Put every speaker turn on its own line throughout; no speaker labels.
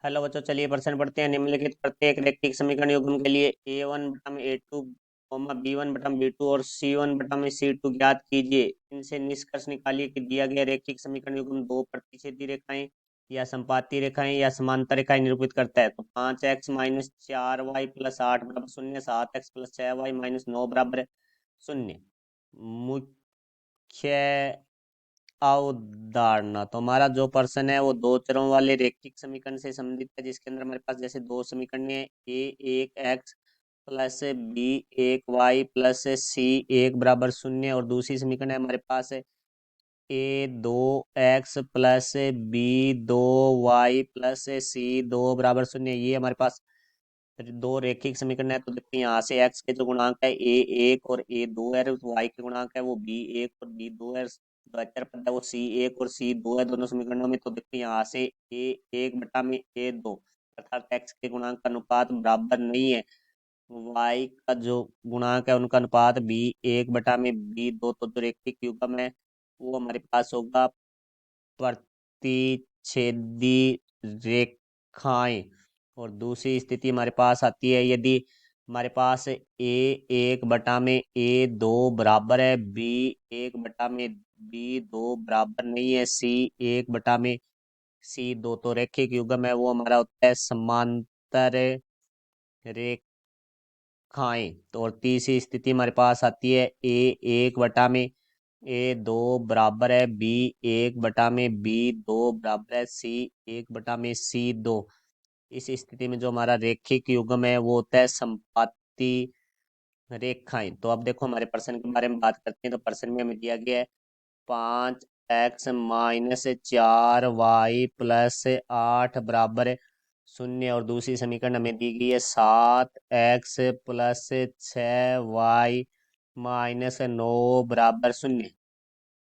Hello बच्चों, चलिए प्रश्न पढ़ते हैं। निम्नलिखित प्रत्येक रैखिक समीकरण युग्म के लिए a1 बटा में a2 b1 बटा में b2 और c1 बटा में c2 ज्ञात कीजिए। इनसे निष्कर्ष निकालिए कि दिया गया रैखिक समीकरण युग्म दो प्रतिच्छेदी रेखाएं या संपाती रेखाएं या समांतर रेखाएं निरूपित करता है। तो 5x माइनस 4y प्लस 8 बराबर शून्य, 7x प्लस 6y माइनस 9 बराबर शून्य। मुख्य अवधारणा। तो हमारा जो प्रश्न है वो दो चरों वाले रैखिक समीकरण से संबंधित है, जिसके अंदर हमारे पास जैसे दो समीकरण है, a एक x प्लस b एक y प्लस c एक बराबर शून्य, और दूसरी समीकरण है हमारे पास है a दो x प्लस b दो y प्लस c दो बराबर शून्य। ये हमारे पास दो रैखिक समीकरण है। तो देखो यहाँ से x के जो गुणांक है a एक और a दो है, y के गुणांक है वो b एक और b दो है, तो अचर पद है वो c एक और c दो है दोनों समीकरणों में। तो देखो यहाँ से a एक बटा में a दो, अर्थात x के गुणांक का अनुपात बराबर नहीं है y का जो गुणांक है उनका अनुपात b एक बटा में b दो। तो जो रैखिक युग्म है वो हमारे पास होगा प्रतिच्छेदी रेखाएं। और दूसरी स्थिति हमारे पास आती है यदि हमारे पास a एक बटा में a दो बराबर है, b एक बटा में b दो बराबर नहीं है, c एक बटा में c दो। तो रैखिक युग्म है वो हमारा होता है समांतर रेखाएं। तो और तीसरी स्थिति हमारे पास आती है a एक बटा में a दो बराबर है, b एक बटा में b दो बराबर है, c एक बटा में c दो। इस स्थिति में जो हमारा रैखिक युग्म है वो होता है संपाती रेखाएं। तो अब देखो हमारे प्रश्न के बारे में बात करते हैं। तो प्रश्न में हमें दिया गया है 5x माइनस 4y प्लस 8 बराबर शून्य, और दूसरी समीकरण हमें दी गई है 7x प्लस 6y माइनस 9 बराबर शून्य।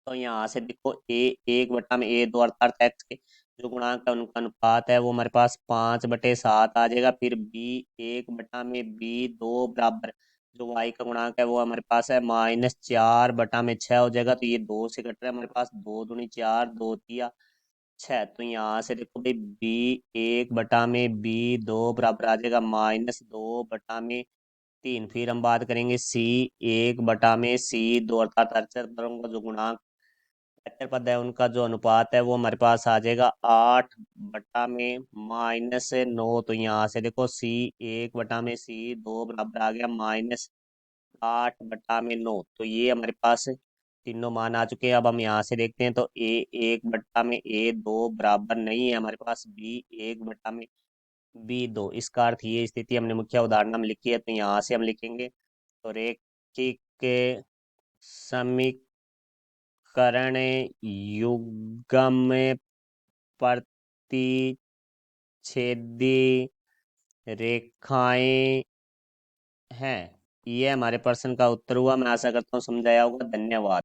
तो यहाँ से देखो a एक बटा में a दो, अर्थात x के जो गुणांक है उनका अनुपात है वो हमारे पास 5/7 आ जाएगा। फिर b एक बटा में b दो बराबर जो y का गुणांक है वो हमारे पास है -4/6 हो जाएगा। तो ये दो से कट रहा है हमारे पास, दो दूनी चार, दो तिया छह। तो यहाँ से देखो भाई b एक बटा में b दो बराबर आ जाएगा -2/3। फिर हम बात करेंगे c एक बटा में c दो, अर्थात अचर पदों का जो गुणांक वेक्टर पद है उनका जो अनुपात है वो हमारे पास आ जाएगा 8/-9। तो यहाँ से देखो c एक बटा में c दो बराबर आ गया -8/9। तो ये हमारे पास तीनों मान आ चुके हैं। अब हम यहाँ से देखते हैं तो a एक बटा में a दो बराबर नहीं है हमारे पास, b एक बटा में b दो। इसका अर्थ ये स्थिति हमने मुख्य उदाहरण में लिखी है। तो यहाँ से हम लिखेंगे तो रैखिक समीकरण युग्म प्रतिच्छेदी रेखाएं हैं। ये हमारे प्रश्न का उत्तर हुआ। मैं आशा करता हूँ समझाया होगा। धन्यवाद।